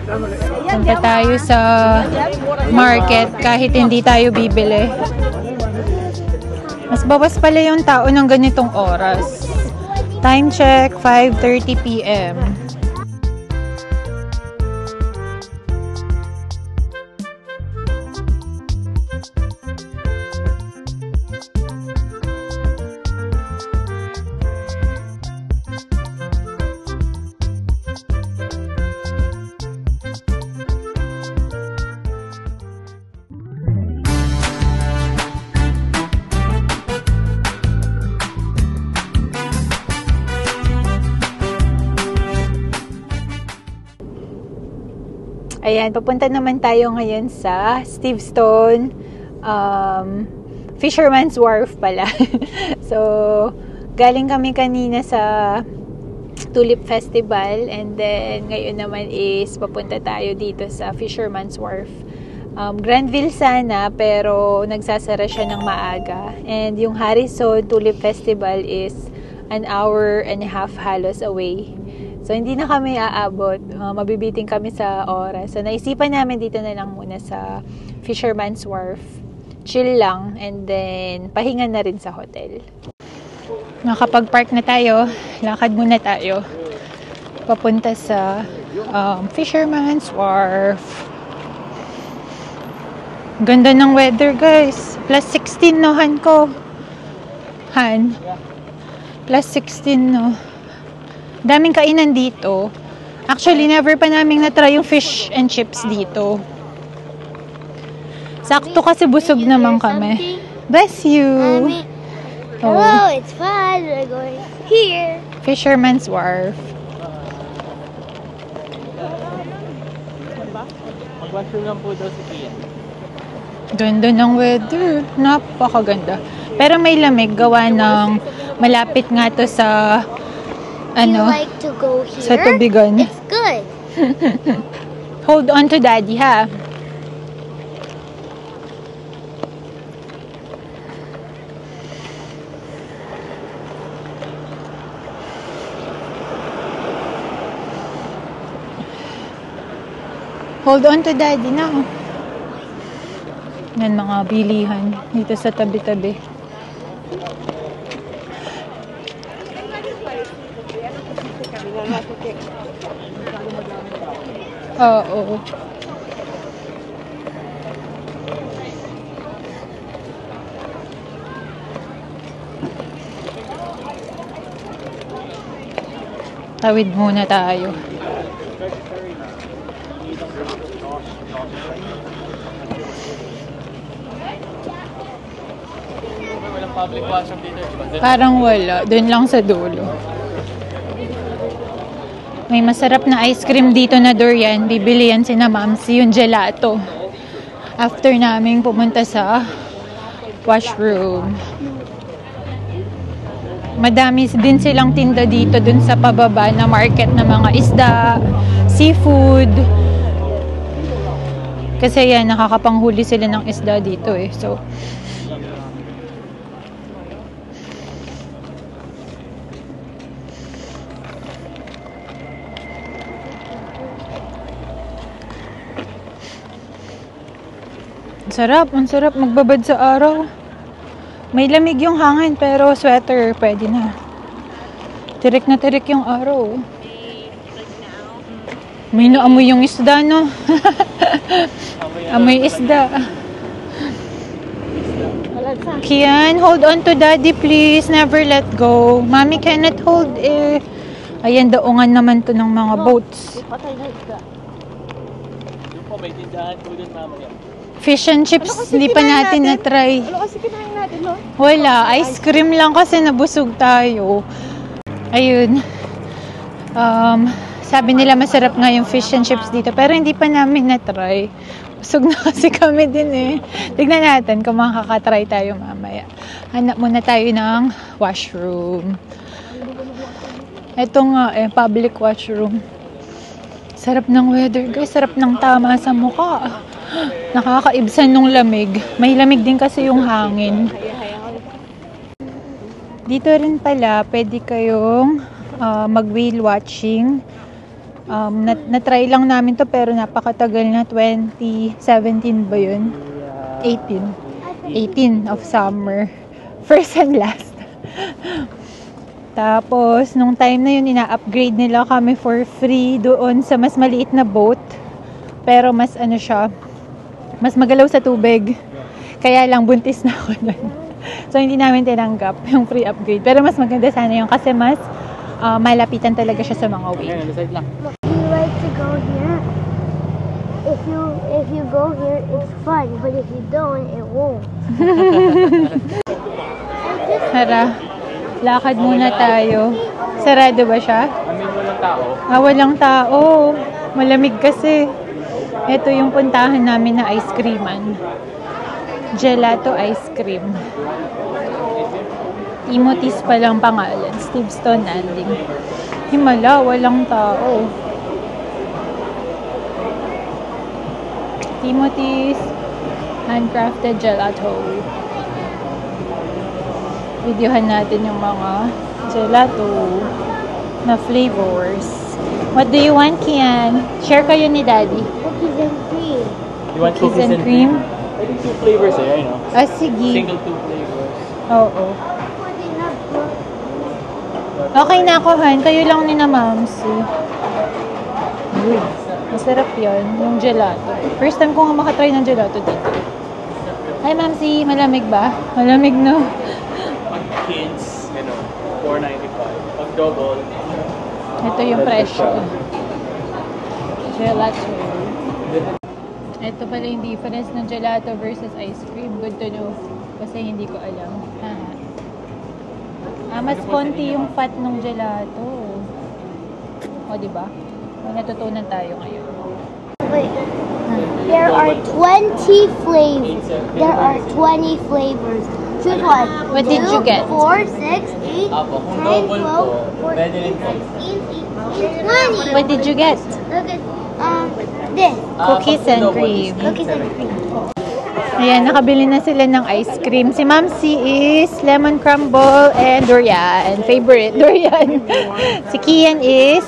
Punta tayo sa market kahit hindi tayo bibili. Mas bawas pala yung tao ng ganitong oras. Time check, 5:30 p.m. Ayan, papunta naman tayo ngayon sa Steveston, Fisherman's Wharf pala. So, galing kami kanina sa Tulip Festival and then ngayon naman is papunta tayo dito sa Fisherman's Wharf. Granville sana pero nagsasara siya ng maaga. And yung Harrison Tulip Festival is 1.5 hours halos away. So, hindi na kami aabot. Mabibiting kami sa oras. So, naisipan namin dito na lang muna sa Fisherman's Wharf. Chill lang. And then, pahinga na rin sa hotel. Nakapag-park na tayo. Lakad muna tayo. Papunta sa Fisherman's Wharf. Ganda ng weather, guys. Plus 16, no, Han ko? Han? Plus 16, no? Daming kainan dito. Actually, never pa namin na-try yung fish and chips dito. Sakto kasi busog naman kami. Bless you! Hello, it's fun. We're going here. Fisherman's Wharf. Mag-washroom lang po daw si Kia. Ganda ng weather. Napakaganda. Pero may lamig. Gawa ng malapit nga to sa You like to go here? sa tubigan. It's good. Hold on to daddy, ha? Hold on to daddy na. Yan mga bilihan dito sa tabi-tabi. Oo. Tawid muna tayo. Walang public washroom dito. Parang wala. Doon lang sa dulo. May masarap na ice cream dito na durian. Bibili yan sina Mamsi, yung gelato. After naming pumunta sa washroom. Madami din silang tinda dito dun sa pababa na market na mga isda, seafood. Kasi yan, nakakapanghuli sila ng isda dito eh. So, ang sarap magbabad sa araw. May lamig yung hangin pero sweater pwede na. Tirik na tirik yung araw. May naamoy yung isda, no? Amoy isda. Kian, hold on to daddy please. Never let go. Mommy cannot hold eh. Ayan, daungan naman to ng mga boats. Yung po, may tindahan po dun mamaya. Fish and chips, hindi pa natin na-try. Ano kasi kinain natin, no? Wala, ice cream lang kasi nabusog tayo. Ayun. Sabi nila masarap nga yung fish and chips dito, pero hindi pa namin na-try. Busog na kasi kami din eh. Tignan natin kung makakatry tayo mamaya. Hanap muna tayo ng washroom. Ito nga eh, public washroom. Sarap ng weather guys, sarap ng tama sa mukha. Nakakaibsan nung lamig. May lamig din kasi yung hangin. Dito rin pala, pwede kayong mag-whale watching. Na-try lang namin to pero napakatagal na. 2017 ba yun? 18 of summer. First and last. Tapos, nung time na yun, ina-upgrade nila kami for free doon sa mas maliit na boat. Pero mas ano siya, mas magalaw sa tubig. Kaya lang, buntis na ako nun. So, hindi namin tinanggap yung free upgrade. Pero mas maganda sana yun kasi mas malapitan talaga siya sa mga wave. Ayun, side lang. You like to go here? If you go here, it's fun. But if you don't, it won't. Tara, lakad muna tayo. Sarado ba siya? Walang tao. Walang tao. Malamig kasi. Ito yung puntahan namin na ice creaman. Gelato ice cream. Timothy's pa lang pangalan. Stevestone Landing. Himala, walang tao. Timothy's handcrafted gelato. Videohan natin yung mga gelato na flavors. What do you want, Kian? Share kayo ni Daddy. Cookies and cream. You want Cookies and cream? I think 2 flavors eh, you know. Sige. Single 2 flavors. Oo. Okay na ako, Han. Kayo lang ni na Mamsi. Uy, masarap yun, yung gelato. First time ko nga makatry ng gelato dito. Hi, Mamsi. Malamig ba? Malamig, no? Pag kids, you know, $4.95. Pag double, Ito yung presyo. Gelato. Ito pala yung difference ng gelato versus ice cream. Good to know. Kasi hindi ko alam. Mas konti yung fat ng gelato. O, diba? May natutunan tayo ngayon. Wait. There are 20 flavors. There are 20 flavors. Choose one. What did you get? 4, 6, 8, 10, 12, 14, 15, 20. What did you get? Look at this. Cookies and cream. Cookies and cream. Ayan, nakabili na sila ng ice cream. Si Mamsi is lemon crumble and durian. Favorite, durian. Si Kian is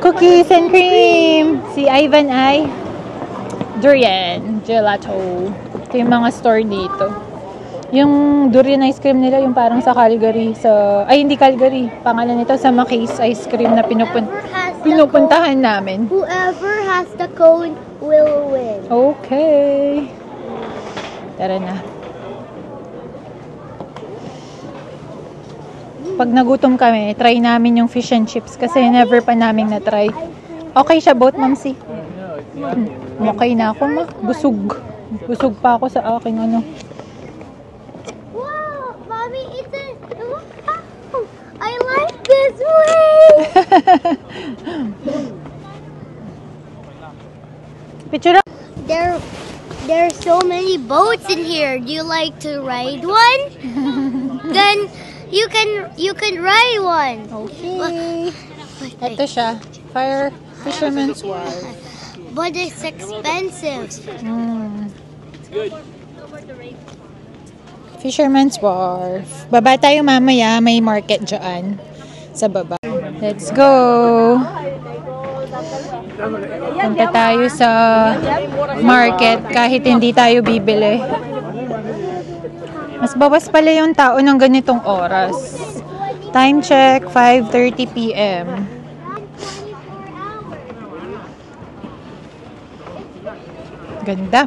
cookies and cream. Si Ivan ay durian, gelato. Ito yung mga store dito. Yung durian ice cream nila, yung parang sa Calgary. Ay, hindi Calgary. Pangalan nito sa Macy's ice cream na pinupuntahan namin. Whoever has the cone will win. Okay. Tara na. Pag nagutom kami, try namin yung fish and chips kasi never pa namin na-try. Okay siya, both, Mamsi? Okay na ako, ma. Busog. Busog pa ako sa aking ano. Wow, Mommy, it's a... Wow, I like this way. Picture up. There are so many boats in here. Do you like to ride one? Then you can ride one. Okay. Ito siya. Fisherman's Wharf. But it's expensive. Fisherman's Wharf. Baba tayo mamaya. May market dyan. Sa baba. Let's go. Punta tayo sa market kahit hindi tayo bibili. Mas bawas pala yung tao ng ganitong oras. Time check, 5:30 p.m. Ganda.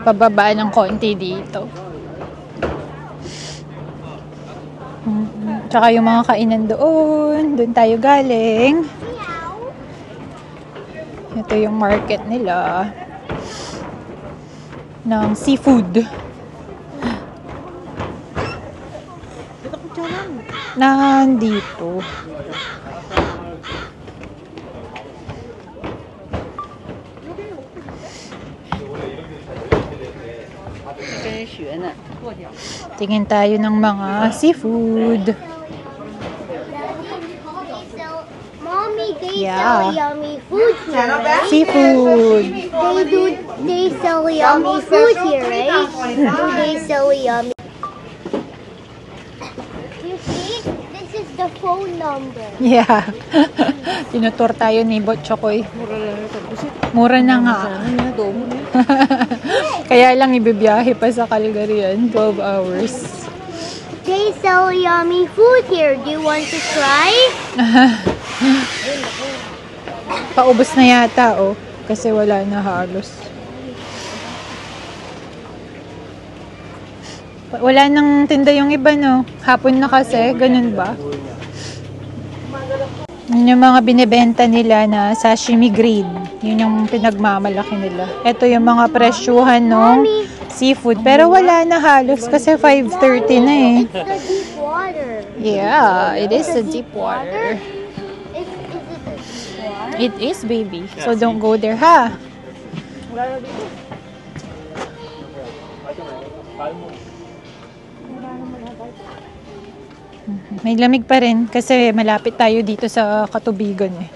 Pababa ng konti dito. Tsaka yung mga kainan doon. Doon tayo galing. Ito yung market nila. Ng seafood. Nandito. Tingin tayo ng mga seafood. Mommy, they Yeah. sell yummy food here, right? Seafood. They sell yummy food here, right? Do they sell yummy? You see, this is the the phone number. Yeah. Tinutur tayo ni Botchokoy. Mura na nga. Kaya lang ibibiyahe pa sa Calgary yan. 12 hours. They sell yummy food here. Do you want to try? Paubos na yata, oh. Kasi wala na halos. Wala nang tinda yung iba, no? Hapon na kasi, ganun ba? Yun yung mga binibenta nila na sashimi grade. Yun yung pinagmamalaki nila. Ito yung mga presyuhan ng seafood. Pero wala na halos kasi 5:30 na eh. It's the deep water. Yeah, it is a deep water. Is it a deep water? It is, baby. So don't go there, ha? May lamig pa rin kasi malapit tayo dito sa katubigan eh.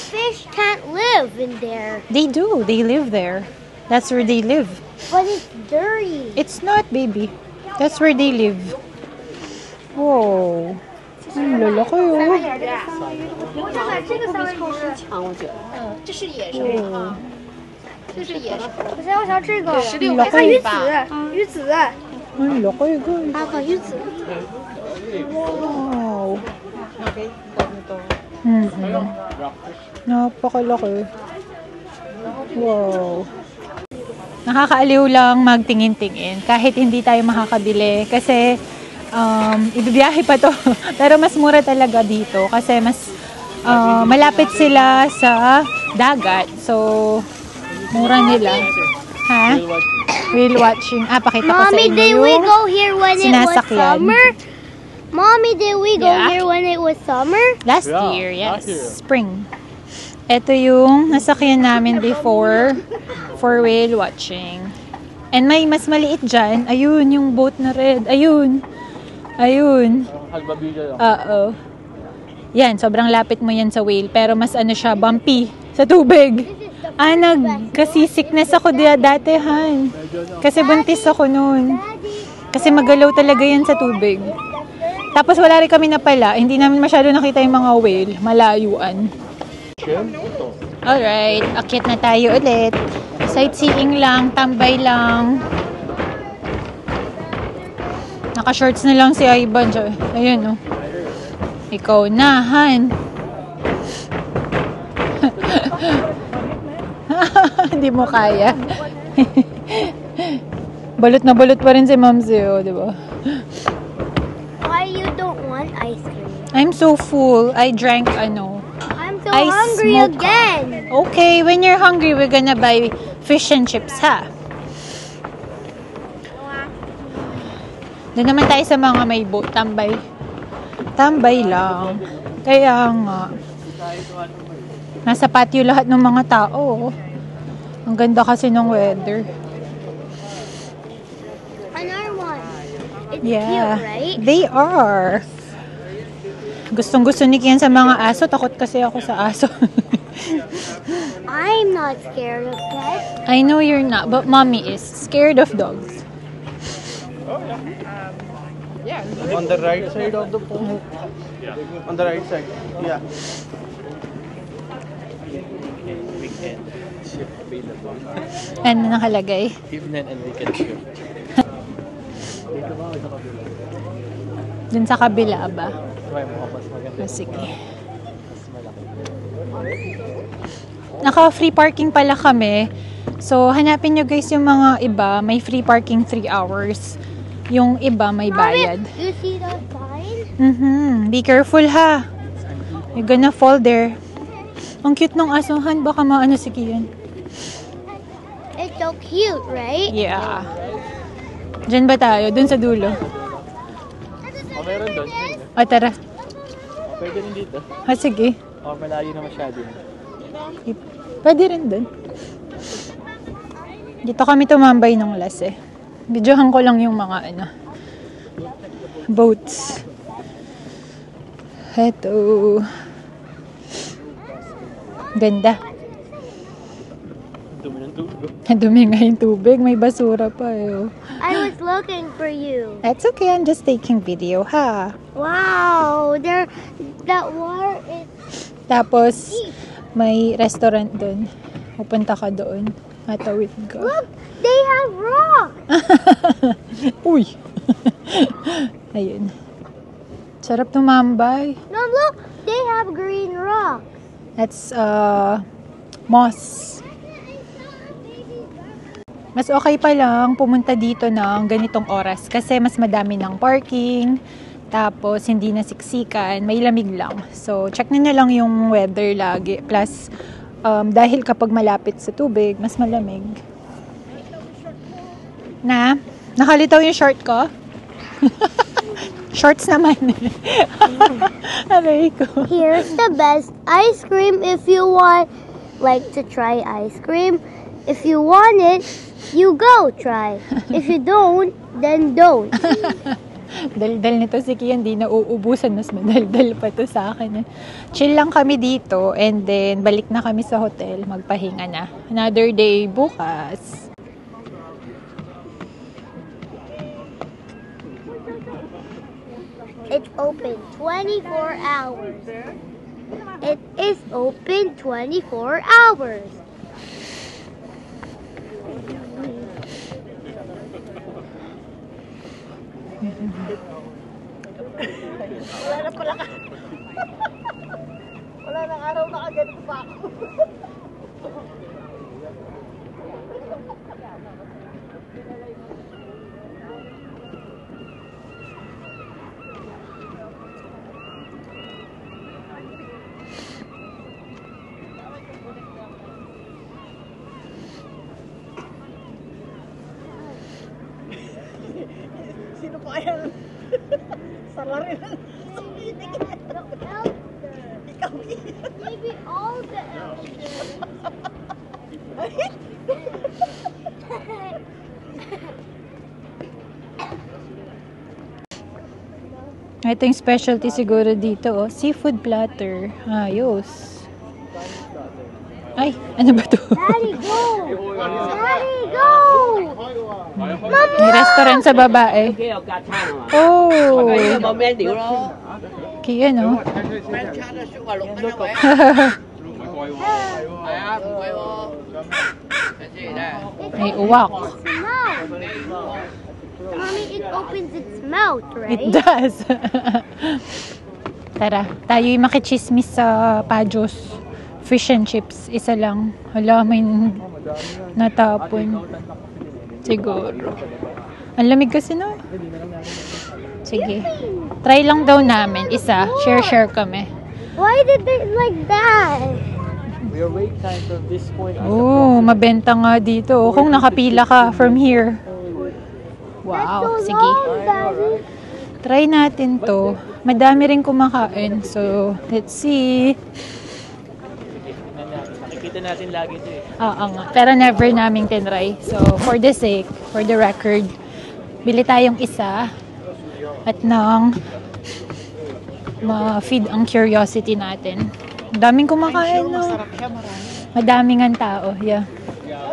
Fish can't live in there. They do. They live there. That's where they live. But it's dirty. It's not, baby. That's where they live. Whoa. Ang lalaki oh. Wow. 可是我想这个，还看鱼子，鱼子， Ang laki, guys. 还有鱼子。 Wow. Napakalaki. Wow. Nakakaaliw lang magtingin-tingin kahit hindi tayo makakabili kasi ibibiyahe pa to. Pero mas mura talaga dito kasi mas malapit sila sa dagat. So, mura nila. Ha? Whale watching. Pakita ko sa Mommy, inyo did we yung go here when it was sinasakyan. summer? Mommy, did we go Yeah. here when it was summer? Last Yeah, year, yes. last year. Spring. Ito yung nasakyan namin before for whale watching. And may mas maliit dyan. Ayun, yung boat na red. Ayun. Ayun. Halbabida lang. Oo. Yan, sobrang lapit mo yan sa whale. Pero mas ano siya, bumpy sa tubig. Nagkasisickness ako dati, Han. Kasi buntis ako noon. Kasi magalaw talaga yan sa tubig. Tapos wala rin kami napala. Hindi namin masyado nakita yung mga whale. Malayuan. Alright, akit na tayo ulit. Sightseeing lang, tambay lang. Naka-shorts na lang si Ivan. Ayun, oh. Ikaw na, Han. Hindi mo kaya. Balot na balot pa rin si Mamsi, oh, di ba? Why you don't want ice cream? I'm so full. I drank, I'm so Ice hungry mocha. again. Okay, when you're hungry, we're gonna buy fish and chips, ha? Doon naman tayo sa mga may boat. Tambay. Tambay lang. Kaya nga. Nasa patio lahat ng mga tao. Ang ganda kasi ng weather. Another one. It's Yeah. cute, right? They are. Gustong-gusto ni Kian sa mga aso. Takot kasi ako sa aso. I'm not scared of pets. I know you're not, but mommy is scared of dogs. On the right side of the pole. On the right side. Yeah. Weekend. Shift available. Ano nakalagay? Evening and weekend shift. Dito ba o sa kabila? Dun sa kabila ba? Try mo mas maganda. Sige. Mas malaki. Naka-free parking pala kami. So, hanapin nyo guys yung mga iba. May free parking 3 hours. Yung iba may bayad. Mommy, you see the sign? Be careful ha. You're gonna fall there. Ang cute ng asuhan. Baka maano si Kian. It's so cute, right? Yeah. Diyan ba tayo? Dun sa dulo. O meron doon. O tara. O pwede rin dito. Sige. O malayo na masyado. Pwede rin dun. Dito kami tumambay ng last eh. Videohan ko lang yung mga boats. Heto. Ganda. Dumi ng Dumi nga yung tubig. May basura pa eh. I was looking for you. That's okay. I'm just taking video, ha? Wow, that water is Tapos, may restaurant dun. Pupunta ka doon. Matawid ka. look. They have rock. Uy! Ayun. Sarap tumambay. No, look. They have green rock. That's, moss. Mas okay pa lang pumunta dito ng ganitong oras kasi mas madami ng parking, tapos hindi na siksikan, may lamig lang. So, check na lang yung weather lagi. Plus, dahil kapag malapit sa tubig, mas malamig. Nakalitaw yung short ko? Shorts naman. Aray ko. Here's the best ice cream if you want to try ice cream. If you want it, you go try. If you don't, then don't. Daldal nito si Kian, di na uubusan. Mas madaldal pa to sa akin. Chill lang kami dito and then balik na kami sa hotel. Magpahinga na. Another day bukas. It's open 24 hours. It is open 24 hours. Wala nang araw na ganito pa ako. Sino pa yan? Salarin lang. Maybe all the elders. Ito yung specialty siguro dito, oh. Seafood platter. Ayos. Ay, ano ba to? Daddy, go! Daddy, go! May restaurant sa babae. Oh! Kaya, no? May uwak. Mommy, it opens its mouth, right? It does. Tara, tayo'y makichismis sa Pajos. Fish and chips, isa lang. Hala, may natapon. Siguro. Ang lamig kasi, no? Sige. Try lang daw namin. Isa. Share kami. Why did they like that? We are wait time from this point. Oh, mabenta nga dito. Oh, kung nakapila ka from here. Wow, That's so sige. long, Daddy. Try natin to. Madami rin kumakain. So, let's see. Nakikita natin lagi ito eh. Oo nga. Pero never naming tinry. So, for the sake, for the record, bili tayong isa at nang ma-feed ang curiosity natin. Daming kumakain, no? Masarap siya, marami. Madaming ang tao. Yeah.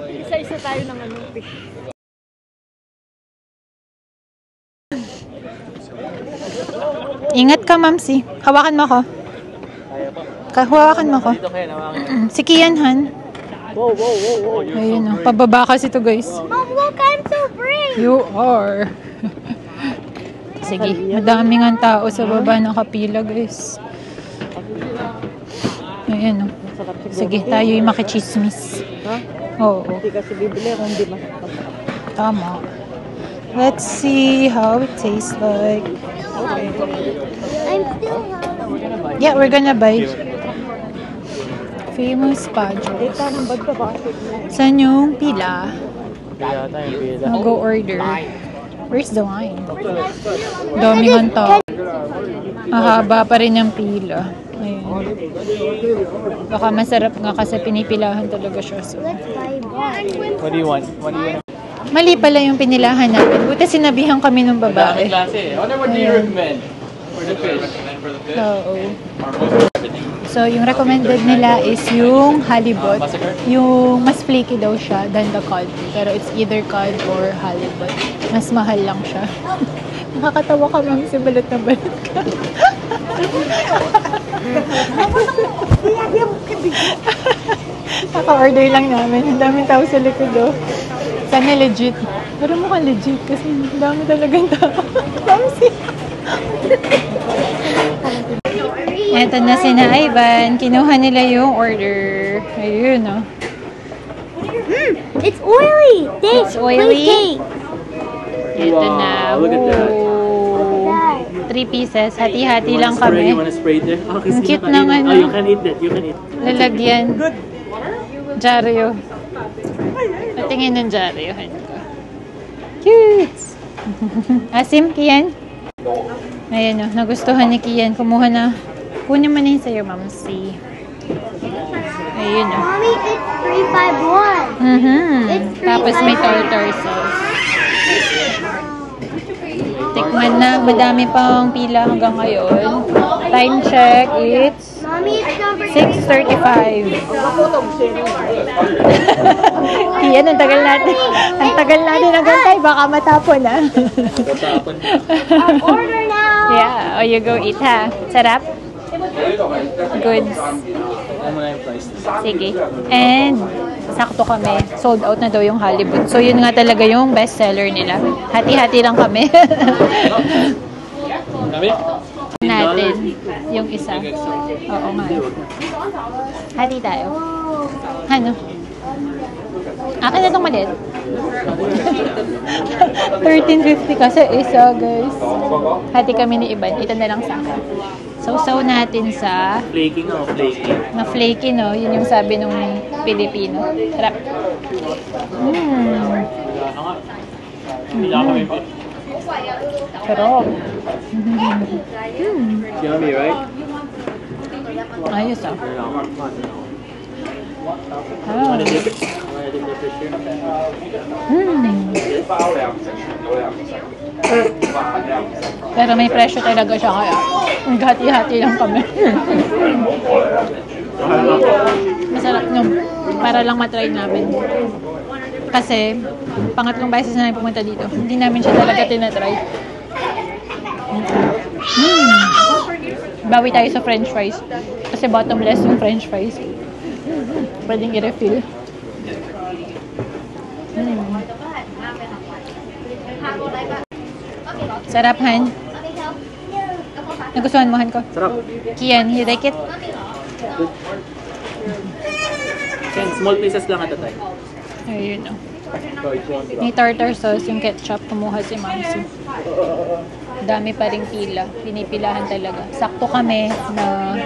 Isa-isa tayo ng fish. Ingat ka, Mamsi. Hawakan mo ako. Hawakan mo ako. Dito kayo, nawakan. Si Kian, Han. Wow. Ayun, oh. Pababa kasi to, guys. Mom, look, I'm so brave. You are. Sige, madaming ang tao sa baba nakapila, guys. Ayan, oh. Sige, tayo'y makichismis. Oo. Hindi kasi bibili kung hindi masarap. Tama. Let's see how it tastes like. I'm still hungry. Yeah, we're gonna buy. Famous Pajos. Kita ng bag ka ba? Saan yung pila? Kaya tayo pila. I'll go order. Where's the wine? Daming ang tao. Mahaba pa rin yung pila. Ayun. Baka masarap nga kasi pinipilahan talaga siya. So. Let's buy one. What do you want? Mali pala yung pinilahan natin. Buti sinabihan kami ng babae. Klase. I wonder what do you recommend for the fish? Oo. So, yung recommended nila is yung halibut. Yung mas flaky daw siya than the cod. Pero it's either cod or halibut. Mas mahal lang siya. Nakakatawa ka, ma'am, si balot na balot ka. Naka-order lang namin. Ang daming tao sa likod, oh. Sana legit. Pero mukhang legit kasi ang dami talagang tao. Mamsi. Eto na sina Ivan. Kinuha nila yung order. Ayun, oh. It's oily. It's oily? Cake. Ito na. Look at that. 3 pieces. Hati-hati lang kami. You wanna spray there? Oh, Ang cute ng ano. Oh, you can eat that. You can eat. Lalagyan. Jaryo. Patingin ng Jaryo. Cute! Asim, Kian? Ayan o, nagustuhan ni Kian. Kumuha na. Kunin mo na yun sa'yo, Mamsi. Ayun o. Mommy, it's 351. Tapos may tartar sauce. Tikman na. Madami pang pila hanggang ngayon. Time check, it's Mommy, it's number 6:35. Iyan, ang tagal natin. Ang tagal natin nagantay. Baka matapon, ha? order now. Yeah. Oh, you go eat, ha? Sarap? Good. Sige. And, sakto kami. Sold out na daw yung halibut. So, yun nga talaga yung best seller nila. Hati-hati lang kami. Natin. Yung isa. Oo nga. Hati tayo. Ano? Akin na itong maliit. 13.50 kasi isa, guys. Hati kami ni Iban. Ito na lang sa akin. Sausaw natin sa Flaky nga, flaky. na flaky, no? Yun yung sabi nung Pilipino. Sarap. Sarap. Yummy, right? Ayos, ah. Wanna dip it? Wanna dip the fish here? Pero may presyo talaga siya kaya hati-hati lang kami. Masarap nyo. Para lang matry namin. Kasi, pangatlong beses na namin pumunta dito. Hindi namin siya talaga tinatry. Bawi tayo sa french fries. Kasi bottomless yung french fries. Pwedeng i-refill. Sarap, Han. Nagustuhan mo, Han ko? Sarap. Kian, you like it? Ten small pieces lang at a time. Ayun, oh. May tartar sauce, yung ketchup, kumuha si Mamsi. Dami pa ring pila. Pinipilahan talaga. Sakto kami na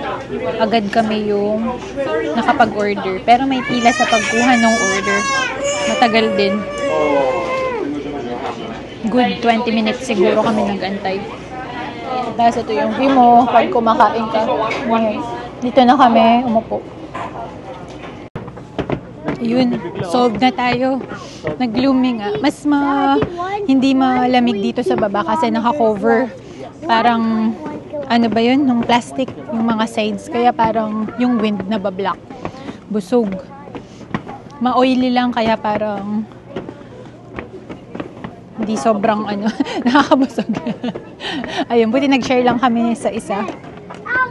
agad kami yung nakapag-order. Pero may pila sa pagkuha ng order. Matagal din. Good 20 minutes siguro kami nag-antay. Tapos ito yung view mo pag kumakain ka. Dito na kami umupo. Yun, solved na tayo. Nag-gloomy nga. Mas hindi malamig dito sa baba kasi naka-cover. Parang, ano ba yun? Nung plastic, yung mga sides. Kaya parang yung wind na bablock. Busog. Ma-oily lang kaya parang hindi sobrang nakakabusog. Ayun, buti nag-share lang kami sa isa.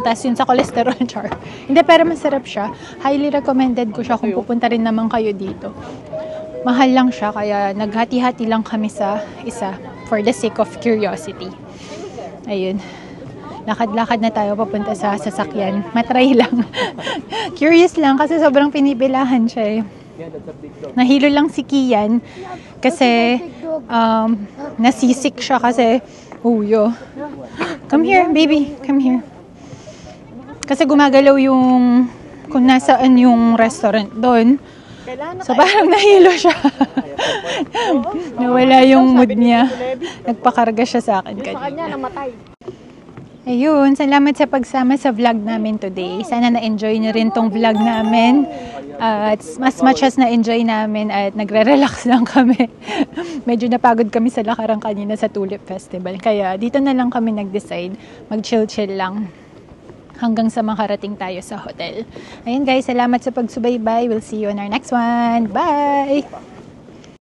Tapos yun sa cholesterol char. Hindi, pero masarap siya. Highly recommended ko siya kung pupunta rin naman kayo dito. Mahal lang siya, kaya naghati-hati lang kami sa isa for the sake of curiosity. Ayun. Lakad-lakad na tayo papunta sa sasakyan. Matry lang. Curious lang kasi sobrang pinipilahan siya eh. Nahilo lang si Kian kasi nasisik siya kasi come here, baby. Come here. Kasi gumagalaw yung kung nasaan yung restaurant doon. So parang nahilo siya. Nawala yung mood niya. Nagpakarga siya sa akin kanina. Ayun, salamat sa pagsama sa vlog namin today. Sana na-enjoy niyo rin tong vlog namin. At as much as na-enjoy namin at nagre-relax lang kami. Medyo napagod kami sa lakaran kanina sa Tulip Festival. Kaya dito na lang kami nag-decide. Mag-chill-chill lang. hanggang sa makarating tayo sa hotel. Ayun guys, salamat sa pagsubaybay. We'll see you on our next one. Bye!